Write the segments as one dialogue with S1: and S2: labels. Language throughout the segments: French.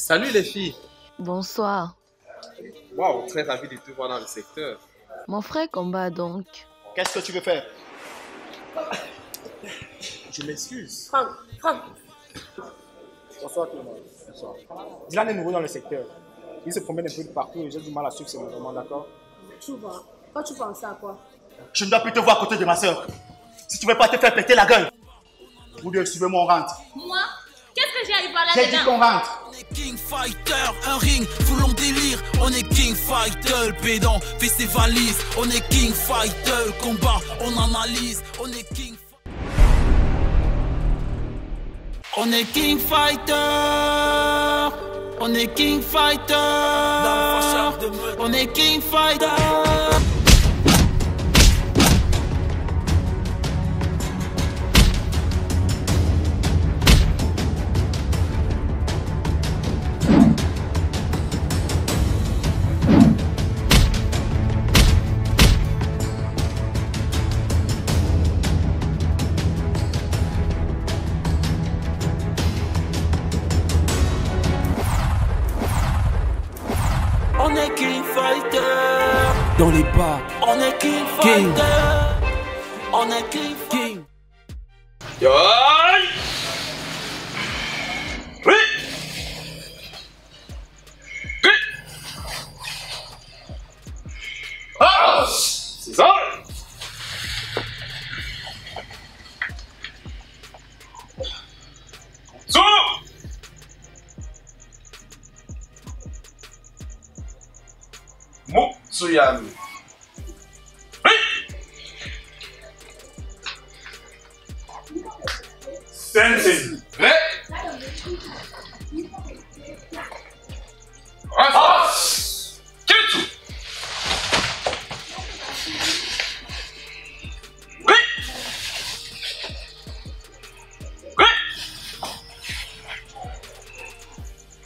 S1: Salut les filles.
S2: Bonsoir.
S1: Waouh, très ravi de te voir dans le secteur.
S2: Mon frère combat donc.
S3: Qu'est-ce que tu veux faire?
S1: Je m'excuse.
S4: Franck.
S3: Bonsoir tout le monde. Bonsoir. Dylan est nouveau dans le secteur. Il se promène un peu de partout et j'ai du mal à suivre ses mouvements, d'accord?
S4: Tu vois, quand tu penses à quoi?
S3: Je ne dois plus te voir à côté de ma soeur. Si tu ne veux pas te faire péter la gueule, vous deux suivez-moi, on rentre.
S4: Moi? Qu'est-ce que j'ai à y voir
S3: J'ai dit
S4: là-dedans?
S3: qu'on rentre.
S5: On est King Fighter, un ring, foulon délire. On est King Fighter, pédant, fait ses valises. On est King Fighter, combat, on analyse. On est King On est King Fighter. On est King Fighter. On est King Fighter. On est King Fighter. Dans les bas. On est King Fighter. On est King.
S1: Yo! Oui! Oui! Ah! C'est ça! Zou! Mutsuyami. Oui! Sensei. Prêt? Ah! Kitsu. Oui! Oui!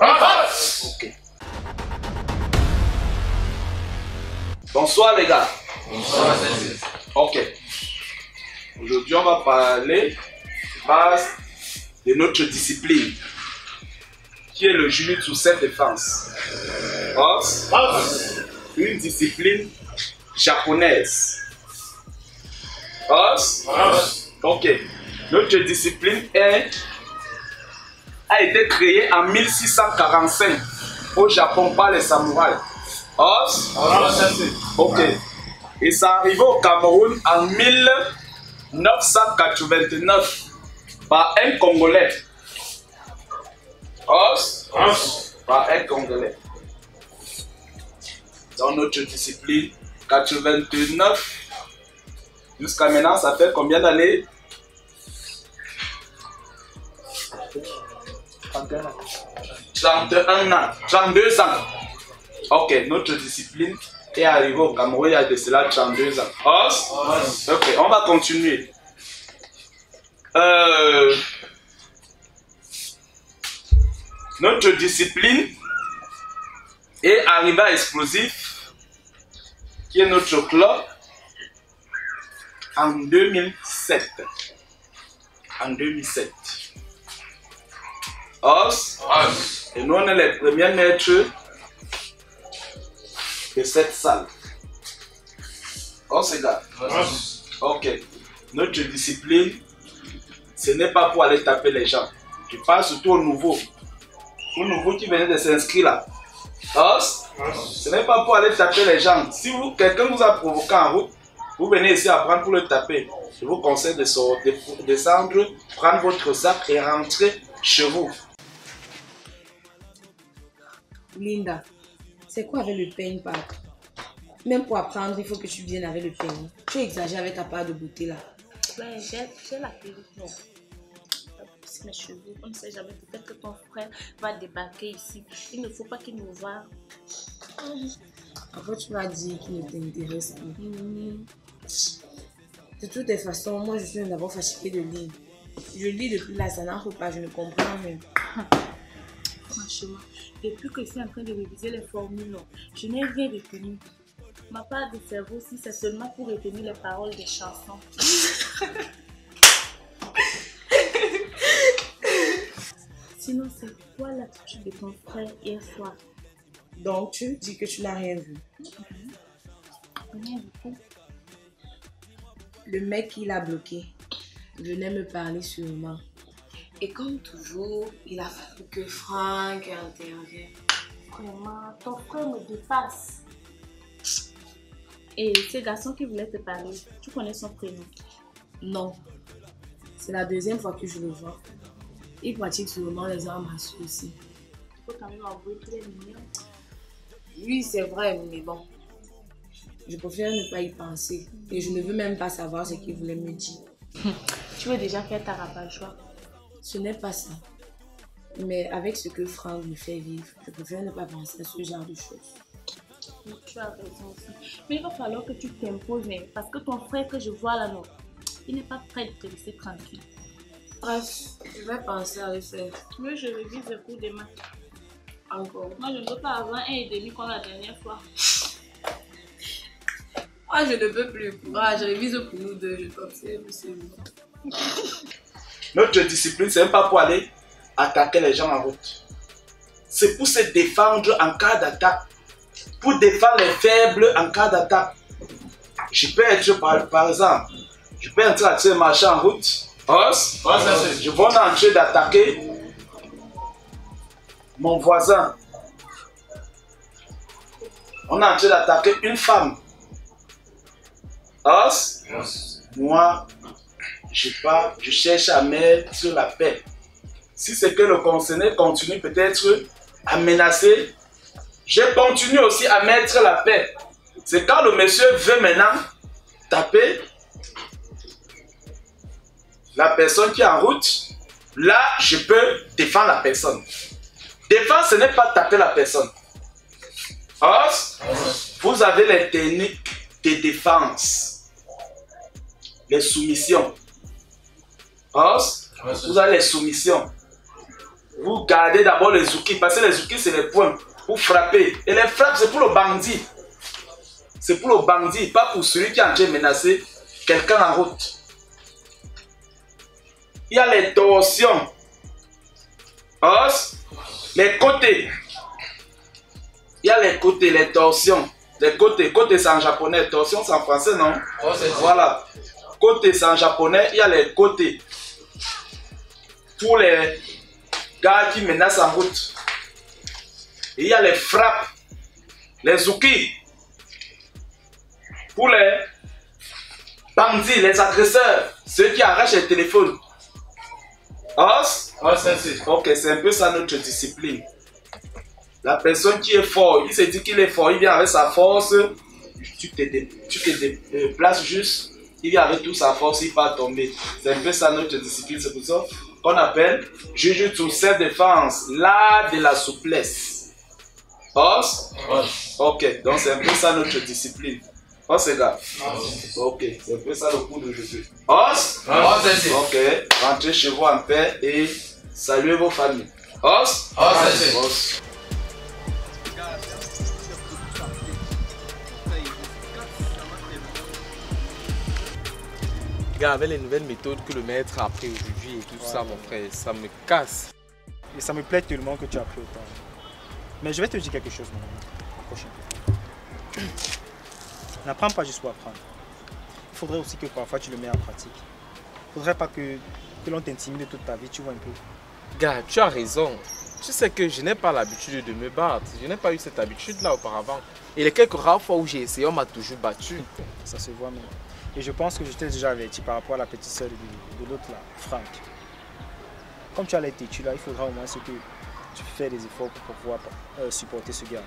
S1: Ah! Ok. Bonsoir les gars. Bonsoir. Ok. Aujourd'hui on va parler de notre discipline qui est le Jiu-Jitsu self-défense. Une discipline japonaise. Ok. Notre discipline a été créée en 1645 au Japon par les samouraïs. Ok. Et ça arrivé au Cameroun en 1989 par un Congolais. Par un Congolais. Dans notre discipline, 89. Jusqu'à maintenant, ça fait combien d'années? 31 ans. 32 ans. Ok, notre discipline est arrivée au Cameroun il y a de cela 32 ans. Ok, on va continuer. Notre discipline est arrivée à Explosif, qui est notre club, en 2007. En 2007. Et nous, on est les premiers maîtres de cette salle. C'est gars. Ok. Notre discipline, ce n'est pas pour aller taper les gens. Je parle surtout aux nouveaux. Aux nouveaux qui venaient de s'inscrire là. Ce n'est pas pour aller taper les gens. Si quelqu'un vous a provoqué en route, vous venez ici apprendre pour le taper. Je vous conseille de descendre, prendre votre sac et rentrer chez vous.
S4: Linda, c'est quoi avec le pain pack? Même pour apprendre, il faut que tu viennes avec le pain. Tu exagères avec ta part de beauté là.
S6: Ouais, j'ai la perruque. Non. C'est mes cheveux. On ne sait jamais. Peut-être que ton frère va débarquer ici. Il ne faut pas qu'il nous voie.
S4: Après, tu vas dire qu'il ne t'intéresse pas. De toutes les façons, moi je suis d'abord fatiguée de lire. Je lis depuis là, ça n'en faut pas, je ne comprends rien.
S6: Franchement, depuis que je suis en train de réviser les formules, je n'ai rien retenu. Ma part de cerveau, si c'est seulement pour retenir les paroles des chansons.
S4: Si
S6: Sinon, c'est quoi l'attitude de ton frère hier soir?
S4: Donc, tu dis que tu n'as rien vu.
S6: Rien du tout.
S4: Le mec qui l'a bloqué venait me parler sûrement. Et comme toujours, il a fallu que Franck intervienne.
S6: Vraiment, ton frère me dépasse. Et ce garçon qui voulait te parler, tu connais son prénom?
S4: Non. C'est la deuxième fois que je le vois. Il pratique sûrement les armes à feu aussi.
S6: Il faut quand même avouer qu'il est mignon.
S4: Oui, c'est vrai, mais bon. Je préfère ne pas y penser. Et je ne veux même pas savoir ce qu'il voulait me dire.
S6: Tu veux déjà faire ta rabat-joie?
S4: Ce n'est pas ça. Mais avec ce que Franck me fait vivre, je préfère ne pas penser à ce genre de choses.
S6: Oui, tu as raison aussi. Mais il va falloir que tu t'imposes, parce que ton frère que je vois là, non, il n'est pas prêt de te laisser tranquille.
S4: Bref, je vais penser à le faire.
S6: Moi, je révise le cours demain.
S4: Encore.
S6: Moi, je ne veux pas avoir 1,5 comme la dernière fois.
S4: Moi, je ne peux plus. Je révise pour nous deux. Je t'observe, c'est bon.
S1: Notre discipline, c'est même pas pour aller attaquer les gens en route. C'est pour se défendre en cas d'attaque. Pour défendre les faibles en cas d'attaque. Je peux être, par exemple, je peux entrer à tuer un marchand en route. Je vais en train d'attaquer mon voisin. On est en train d'attaquer une femme. Moi, je cherche à mettre la paix. Si c'est que le concerné continue peut-être à menacer, je continue aussi à mettre la paix. C'est quand le monsieur veut maintenant taper la personne qui est en route, là, je peux défendre la personne. Défendre, ce n'est pas taper la personne. Vous avez les techniques de défense, les soumissions. Vous avez les soumissions. Vous gardez d'abord les zoukis, parce que les zoukis, c'est les points pour frapper. Et les frappes, c'est pour le bandit. C'est pour le bandit, pas pour celui qui est en train de menacer quelqu'un en route. Il y a les torsions. Les côtés. Il y a les côtés, les torsions. Les côtés, côté c'est en japonais, torsion c'est en français, non? Voilà. Côté c'est en japonais, il y a les côtés. Pour les gars qui menacent en route. Et il y a les frappes, les zoukis. Pour les bandits, les agresseurs, ceux qui arrachent les téléphones. Ok, c'est un peu ça notre discipline. La personne qui est fort, il se dit qu'il est fort, il vient avec sa force, tu te déplaces juste, il vient avec toute sa force, il va tomber. C'est un peu ça notre discipline, c'est pour ça qu'on appelle Jujutsu self-défense, l'art de la souplesse. Ok, donc c'est un peu ça notre discipline. C'est gars. Ok, c'est un peu ça le coup de Jésus. Ok, rentrez chez vous en paix et saluez vos familles.
S7: Gars, avec les nouvelles méthodes que le maître a appris aujourd'hui et tout ça, mon frère, ça me casse.
S3: Et ça me plaît tellement que tu as appris autant. Mais je vais te dire quelque chose, mon ami, la prochaine fois. N'apprends pas juste pour apprendre. Il faudrait aussi que parfois tu le mets en pratique. Il ne faudrait pas que l'on t'intimide toute ta vie, tu vois un peu.
S7: Gars, tu as raison. Tu sais que je n'ai pas l'habitude de me battre. Je n'ai pas eu cette habitude-là auparavant. Et les quelques rares fois où j'ai essayé, on m'a toujours battu.
S3: Ça se voit même. Et je pense que je t'ai déjà averti par rapport à la petite sœur de l'autre là, Franck. Comme tu as les têtus là, il faudra au moins que tu fais des efforts pour pouvoir supporter ce gars.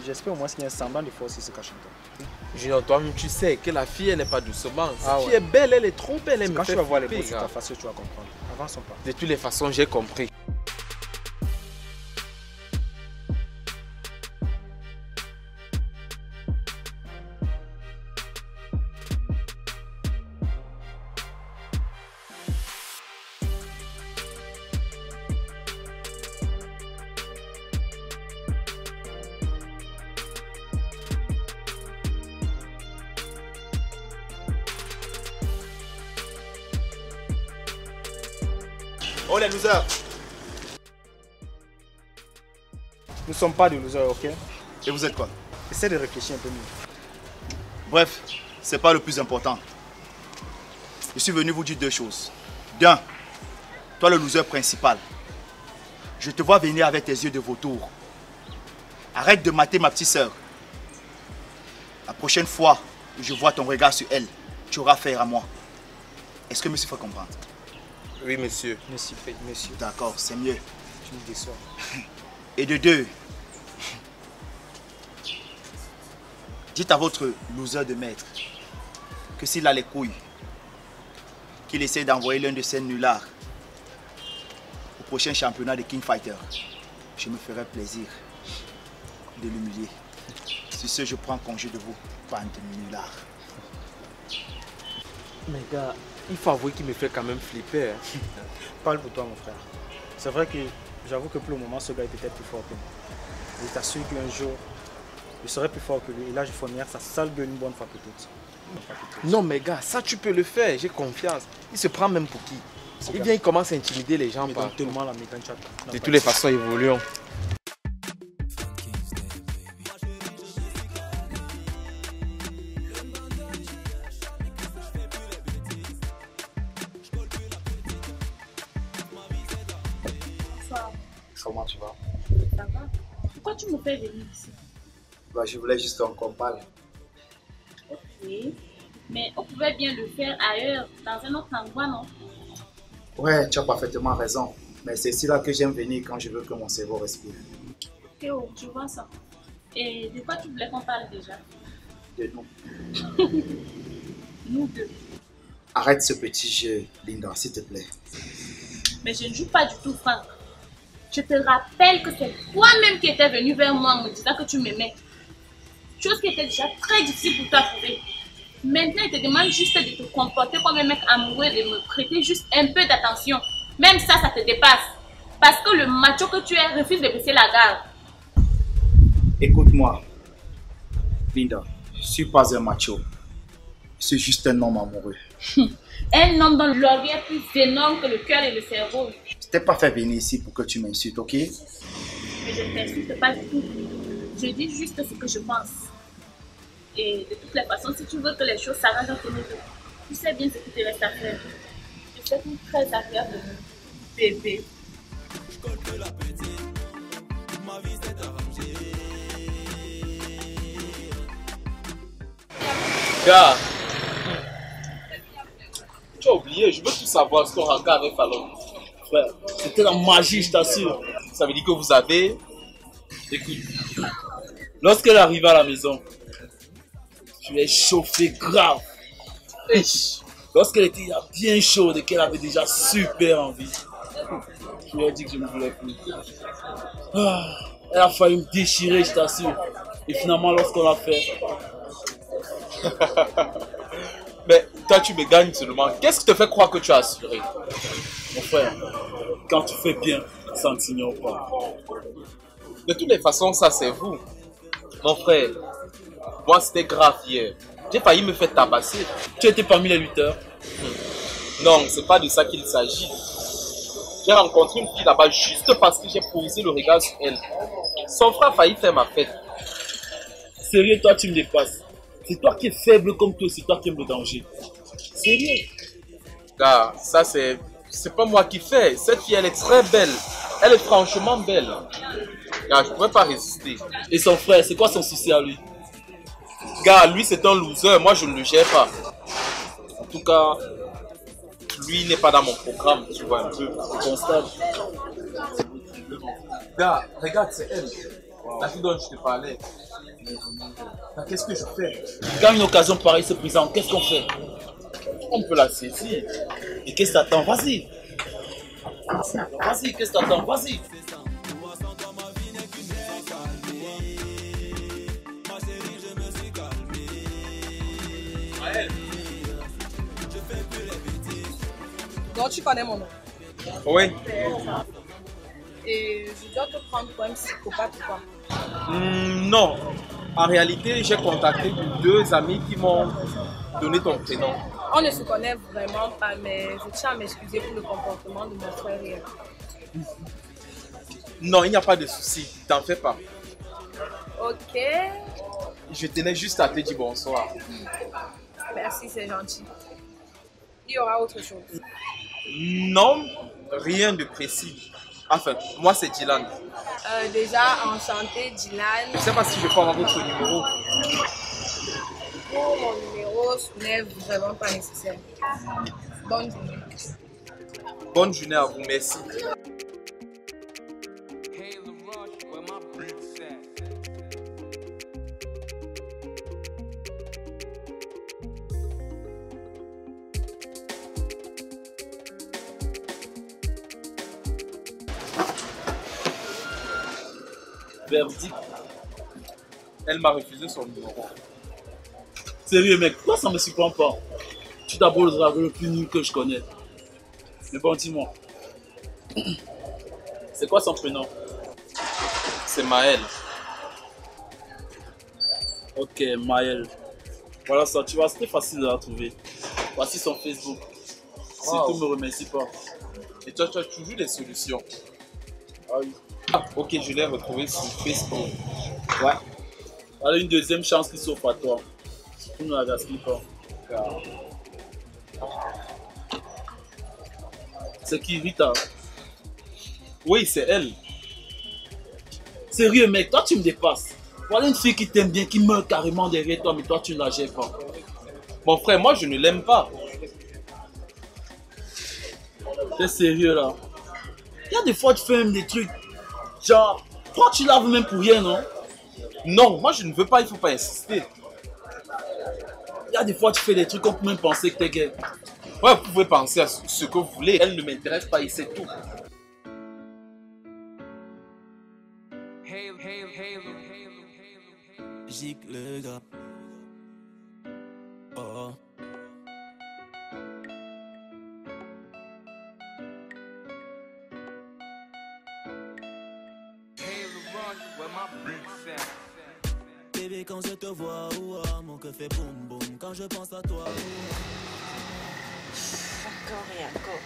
S3: J'espère au moins qu'il y a un semblant de force qui se cache en toi.
S7: Junior, toi-même tu sais que la fille elle n'est pas doucement. Cette fille est belle, elle est trop belle, elle me
S3: quand
S7: fait
S3: tu vas voir les
S7: flipper,
S3: mots sur ta face, tu vas comprendre. Avançons pas.
S7: De toutes les façons, j'ai compris.
S8: Oh les losers,
S3: Nous ne sommes pas des losers, ok?
S8: Et vous êtes quoi?
S3: Essaie de réfléchir un peu mieux.
S8: Bref, c'est pas le plus important. Je suis venu vous dire deux choses. D'un, toi le loser principal, je te vois venir avec tes yeux de vautour. Arrête de mater ma petite sœur. La prochaine fois où je vois ton regard sur elle, tu auras affaire à moi. Est-ce que monsieur fait comprendre?
S7: Oui, monsieur.
S3: Monsieur, monsieur,
S8: D'accord, c'est mieux.
S3: tu me déçois.
S8: Et de deux, dites à votre loser de maître que s'il a les couilles, qu'il essaie d'envoyer l'un de ses nullards au prochain championnat de King Fighter. Je me ferai plaisir de l'humilier. Sur ce, je prends congé de vous, bande de nullards.
S7: Mais gars, il faut avouer qu'il me fait quand même flipper. Hein.
S3: Parle pour toi, mon frère. C'est vrai que j'avoue que pour le moment, ce gars est peut-être plus fort que moi. Je t'assure qu'un jour, je serai plus fort que lui. Et là, je fournirai sa sale gueule une bonne fois pour toutes.
S7: Non, mais gars, ça tu peux le faire, j'ai confiance. Il se prend même pour qui? Il vient, il commence à intimider les gens.
S3: Mais
S7: Par
S3: donc, tellement la mécanique.
S7: de toutes les façons, évoluons.
S6: Bonsoir.
S9: Comment tu vas?
S6: Ça va? Pourquoi tu me fais venir ici?
S9: Bah, je voulais juste qu'on parle.
S6: Ok. Mais on pouvait bien le faire ailleurs, dans un autre endroit, non?
S9: Ouais, tu as parfaitement raison. Mais c'est ici là que j'aime venir quand je veux que mon cerveau respire.
S6: Ok, oh, je vois ça. Et de quoi tu voulais qu'on parle déjà?
S9: De nous.
S6: Nous deux.
S9: Arrête ce petit jeu, Linda, s'il te plaît.
S6: Mais je ne joue pas du tout, Franck. Je te rappelle que c'est toi-même qui étais venu vers moi en me disant que tu m'aimais. Chose qui était déjà très difficile pour toi à trouver. Maintenant, il te demande juste de te comporter comme un mec amoureux et de me prêter juste un peu d'attention. Même ça, ça te dépasse. Parce que le macho que tu es refuse de baisser la garde.
S9: Écoute-moi, Linda, je ne suis pas un macho. Je suis juste un homme amoureux.
S6: Un homme dont l'oreille est plus énorme que le cœur et le cerveau.
S9: Je t'ai pas fait venir ici pour que tu m'insultes, ok?
S6: Mais je ne t'insulte pas du tout. Je dis juste ce que je pense. Et de toutes les façons, si tu veux que les choses s'arrangent entre nous deux, tu sais bien ce qui te reste à faire. Je sais que tu es très agréable, bébé.
S7: Gars, tu as oublié, je veux tout savoir ce qu'on regarde avec Fallon.
S10: Frère, c'était la magie, je t'assure.
S7: Ça veut dire que vous avez...
S10: Écoute, lorsqu'elle arrive à la maison, je l'ai chauffée grave. Lorsqu'elle était bien chaude et qu'elle avait déjà super envie, je lui ai dit que je ne voulais plus. Elle a failli me déchirer, je t'assure. Et finalement, lorsqu'on l'a fait...
S7: Mais toi, tu me gagnes seulement. Qu'est-ce qui te fait croire que tu as assuré?
S10: Mon frère, quand tu fais bien, ça ne s'ignore pas.
S7: De toutes les façons, ça c'est vous. Mon frère, moi c'était grave hier. J'ai failli me faire tabasser.
S10: Tu étais parmi les lutteurs?
S7: Non, c'est pas de ça qu'il s'agit. J'ai rencontré une fille là-bas juste parce que j'ai posé le regard sur elle. Son frère a failli faire ma fête.
S10: Sérieux, toi tu me dépasses. C'est toi qui es faible comme toi, c'est toi qui aimes le danger. Sérieux?
S7: Gars, ça c'est pas moi qui fais. Cette fille elle est très belle. Elle est franchement belle. Gars, je pourrais pas résister.
S10: Et son frère, c'est quoi son souci à lui?
S7: Gars, lui c'est un loser, moi je ne le gère pas. En tout cas, lui n'est pas dans mon programme, tu vois un peu.
S10: Je constate.
S7: Gars, regarde, c'est elle. La fille dont je te parlais. Qu'est-ce que je fais?
S10: Quand une occasion pareille se présente, qu'est-ce qu'on fait?
S7: On peut la saisir.
S10: Et qu'est-ce que t'attends? Vas-y. Vas-y, qu'est-ce que t'attends? Vas-y.
S11: Donc tu connais mon nom.
S7: Oui.
S11: Et je dois te prendre pour un psychopathe ou quoi?
S7: Non. En réalité, j'ai contacté deux amis qui m'ont donné ton prénom.
S11: On ne se connaît vraiment pas, mais je tiens à m'excuser pour le comportement de mon frère hier.
S7: Non, il n'y a pas de souci. T'en fais pas.
S11: Ok.
S7: Je tenais juste à te dire bonsoir.
S11: Merci, c'est gentil. Il y aura autre chose.
S7: Non, rien de précis. Enfin, moi c'est Dylan.
S11: Déjà, enchanté, Dylan.
S7: Je ne sais pas si je peux avoir votre numéro.
S11: Pour mon numéro, ce n'est vraiment pas nécessaire. Bonne journée.
S7: Bonne journée à vous, merci.
S10: Verdict.
S7: Elle m'a refusé son numéro.
S10: Sérieux mec, toi ça me surprend pas. Tu t'appelles le dragueur le plus nul que je connais. Mais bon, dis-moi. C'est quoi son prénom?
S7: C'est Maël.
S10: Ok, Maël. Voilà ça, tu vois, c'était facile de la trouver. Voici son Facebook. Surtout, me remercie pas.
S7: Et toi, tu as toujours des solutions.
S10: Ah oui.
S7: Ah, ok, je l'ai retrouvé sur Facebook.
S10: Ouais. Voilà une deuxième chance qui s'offre à toi. Tu ne la gaspilles pas. C'est qui, Rita?
S7: Oui, c'est elle.
S10: Sérieux mec, toi tu me dépasses. Voilà une fille qui t'aime bien, qui meurt carrément derrière toi, mais toi tu ne la gères pas.
S7: Mon frère, moi je ne l'aime pas.
S10: T'es sérieux là? Il y a des fois tu fais même des trucs. Genre, toi tu laves même pour rien, non?
S7: Non, moi je ne veux pas, il ne faut pas insister.
S10: Il y a des fois tu fais des trucs qu'on peut même penser que t'es gay.
S7: Ouais, vous pouvez penser à ce que vous voulez. Elle ne m'intéresse pas et c'est tout.
S5: Gic le gars. Oh. Bébé, quand je te vois, mon cœur fait boum boum. Quand je pense à toi,
S12: Encore et encore.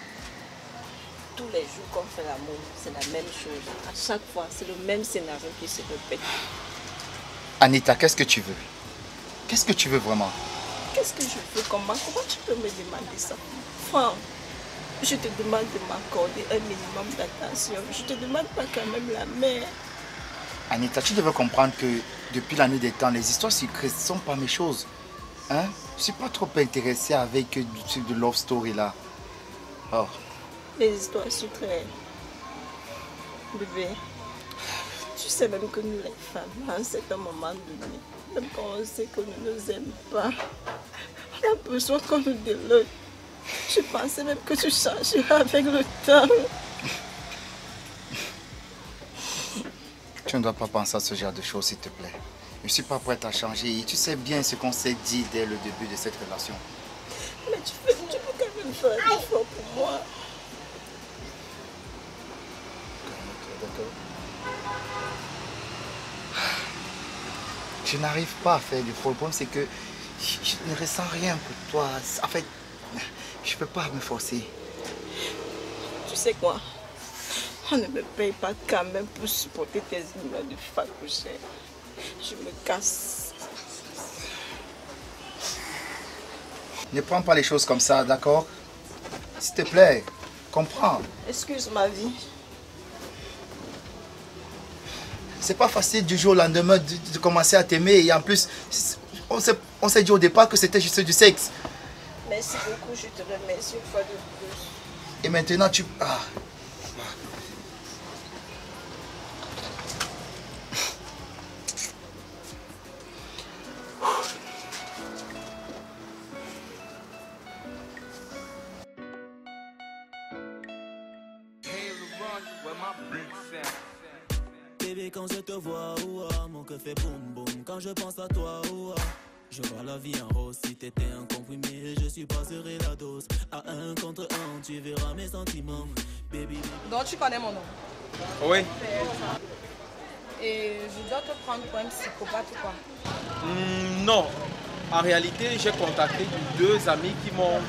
S12: Tous les jours qu'on fait l'amour, c'est la même chose. À chaque fois, c'est le même scénario qui se répète.
S8: Anita, qu'est-ce que tu veux? Qu'est-ce que tu veux vraiment?
S12: Qu'est-ce que je veux? Comment tu peux me demander ça? Franck, je te demande de m'accorder un minimum d'attention. Je te demande pas quand même la mère.
S8: Anita, tu devrais comprendre que depuis la nuit des temps, les histoires secrètes ne sont pas mes choses. Hein? Je ne suis pas trop intéressé avec du type de love story là. Oh.
S12: Les histoires secrètes. Bébé, tu sais même que nous les femmes, à un certain moment donné, même quand on sait qu'on ne nous aime pas, on a besoin qu'on nous déloge. Je pensais même que tu changeras avec le temps.
S8: Tu ne dois pas penser à ce genre de choses, s'il te plaît. Je ne suis pas prête à changer et tu sais bien ce qu'on s'est dit dès le début de cette relation.
S12: Mais tu peux quand même faire un effort pour moi.
S8: D'accord. Je n'arrive pas à faire du faux. Le problème, c'est que je ne ressens rien pour toi. En fait, je ne peux pas me forcer.
S12: Tu sais quoi? On ne me paye pas quand même pour supporter tes humeurs de facoucher. Je me casse.
S8: Ne prends pas les choses comme ça, d'accord? S'il te plaît, comprends.
S12: Excuse ma vie.
S8: C'est pas facile du jour au lendemain de commencer à t'aimer et en plus, on s'est dit au départ que c'était juste du sexe.
S12: Merci beaucoup, je te remercie une fois de plus.
S8: Et maintenant tu... Ah.
S5: Bébé, quand je te vois, mon cœur fait boum boum. Quand je pense à toi, je vois la vie en rose. Si t'étais un comprimé, je supposerai la dose. À 1 contre 1, tu verras mes sentiments. Baby.
S11: Donc tu connais mon nom?
S7: Oui.
S11: Et je dois te prendre pour un psychopathe ou quoi?
S7: Non. En réalité, j'ai contacté 2 amis qui m'ont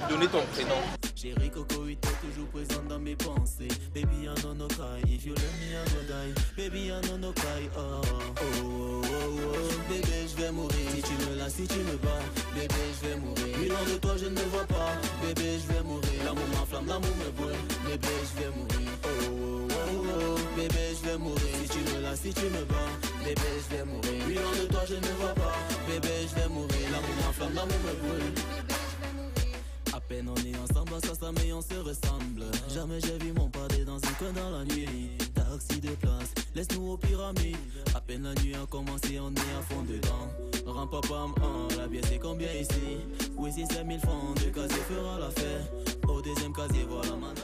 S7: donné ton prénom.
S5: Chérie Coco, il est toujours présent dans mes pensées. Baby, I know no cry. If you let me, I go die. Baby, I know no cry. Oh, oh, oh, oh, oh. Bébé, je vais mourir. Si tu me lasses, si tu me bats. Bébé, je vais mourir. Mais loin de toi, je ne me vois pas. Bébé, je vais mourir. L'amour m'enflamme, l'amour me brûle. Bébé, je vais mourir. Oh, oh, oh, oh. Bébé, je vais mourir. Si tu me lasses, si tu me bats. Bébé, je vais mourir. Mais loin de toi, je ne me vois pas. Bébé, je vais mourir. L'amour m'enflamme, l'amour me brûle. À peine on est ensemble, ça mais on se ressemble. Jamais j'ai vu mon padé dans un coin dans la nuit. Taxi de place, laisse-nous aux pyramides. À peine la nuit a commencé, on est à fond dedans. Rampapam, la bière c'est combien ici? Oui, si c'est 1000 francs, 2 casiers fera l'affaire. Au deuxième casier, voilà madame.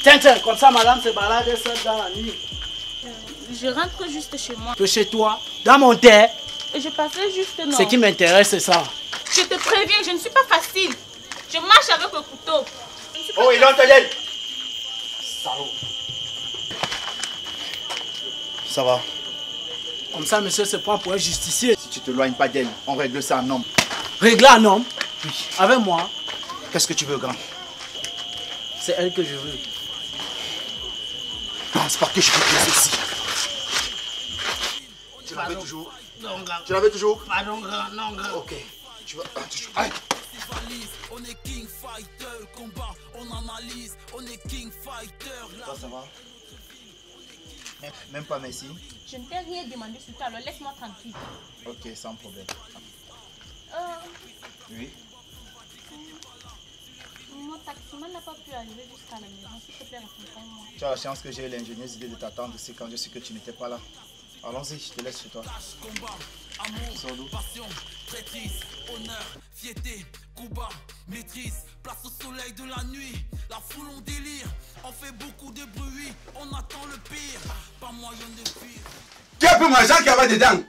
S10: Tiens, tiens, comme ça, madame se balade seule dans la nuit.
S6: Je rentre juste chez moi.
S10: Que chez toi, dans mon terre.
S6: Et je passais juste non.
S10: Ce qui m'intéresse, c'est ça.
S6: Je te préviens, je ne suis pas facile. Je marche avec le couteau.
S8: Oh, il entre d'elle. Salaud. Ça va.
S10: Comme ça, monsieur se prend pour un justicier.
S8: Si tu te éloignes pas d'elle, on règle ça en homme.
S10: Régler un homme?
S8: Oui.
S10: Avec moi?
S8: Qu'est-ce que tu veux, grand?
S10: C'est elle que je veux.
S8: Pense pas que je peux te laisser ici. Tu l'avais toujours?
S10: Non, grand.
S8: Tu l'avais toujours?
S10: Pardon, grand. Non, grand.
S8: Ok. Tu vas... Aïe.
S5: On est king fighter, combat, on analyse, on est king fighter.
S8: Ça va? Même pas merci.
S6: Je ne t'ai rien demandé sur toi, alors laisse-moi tranquille.
S8: Ok, sans problème. Oui.
S6: Mon taximan n'a pas pu arriver jusqu'à la maison. S'il te plaît, accompagne-moi.
S8: Tu as la chance que j'ai eu l'ingénieuse idée de t'attendre ici quand je sais que tu n'étais pas là. Allons-y, je te laisse chez toi.
S5: Combat, amour, passion, traîtrise, honneur, fierté, combat, maîtrise, place au soleil de la nuit. La foule on délire, on fait beaucoup de bruit, on attend le pire. Pas moyen de fuir.
S13: Tu as pris mon argent qu'il y avait dedans.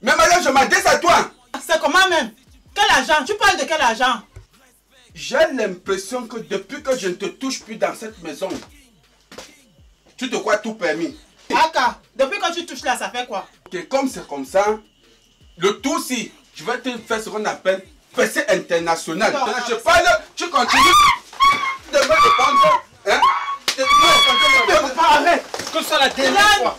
S13: Mais madame, je m'adresse à toi.
S10: C'est comment même? Quel argent? Tu parles de quel argent?
S13: J'ai l'impression que depuis que je ne te touche plus dans cette maison, tu te crois tout permis.
S10: Aka, depuis que tu touches là, ça fait quoi?
S13: Ok, comme c'est comme ça, le tout si, je vais te faire ce qu'on appelle PC international.
S10: Non,
S13: je parle, tu continues de me répondre. Hein?
S10: Arrête!
S13: Que ça la dernière fois.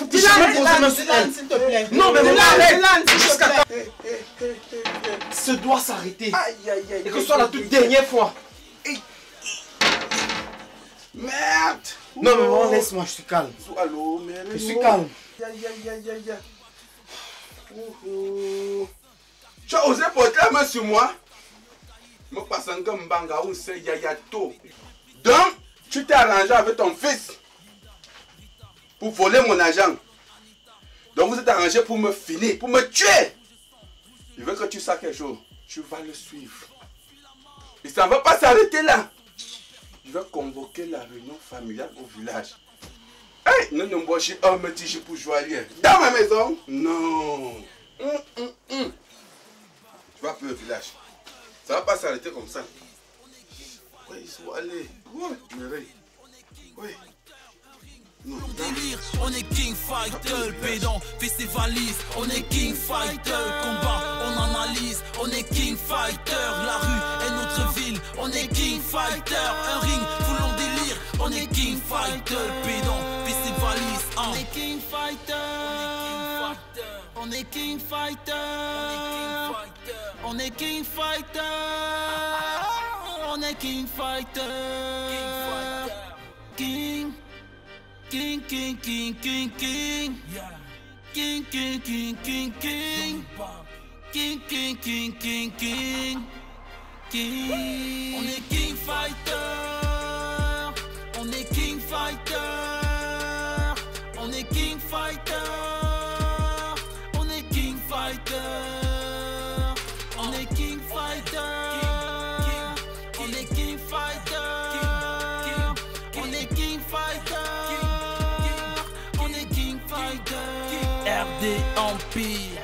S10: Dylan, s'il te plaît.
S13: Non, mais
S10: arrête!
S13: Jusqu'à
S10: Ce doit s'arrêter.
S13: Et que ce soit la toute dernière fois. Merde!
S10: Non, mais bon, laisse-moi, je suis calme.
S13: Allô,
S10: je suis calme.
S13: Tu as osé porter la main sur moi? Me passant comme Mbanga ou c'est Yayato. Donc, tu t'es arrangé avec ton fils pour voler mon argent. Donc, vous êtes arrangé pour me finir, pour me tuer. Je veux que tu saches quelque chose. Tu vas le suivre. Et ça ne va pas s'arrêter là. Je vais convoquer la réunion familiale au village. Hey, non, non, moi j'ai un petit pour joaillier. Dans ma maison? Non. Tu vas plus au village. Ça va pas s'arrêter comme ça. Oui, il faut aller. Oui.
S5: On délire, on est king fighter, pédant, fait ses valises, on est king fighter, combat, on analyse, on est king fighter, la rue est notre ville, on est king fighter, un ring, tout l'on délire, on est king fighter, pédant, fait ses valises, on est king fighter, on est king fighter, on est king fighter, on est king fighter, king. King, king, king, king, king. King, king, king, king, king. King, king, king, king, king. King. On est king fighter. On est king fighter. On est king fighter. On est king fighter. On est king fighter. On est king fighter. On est king fighter. RD Empire.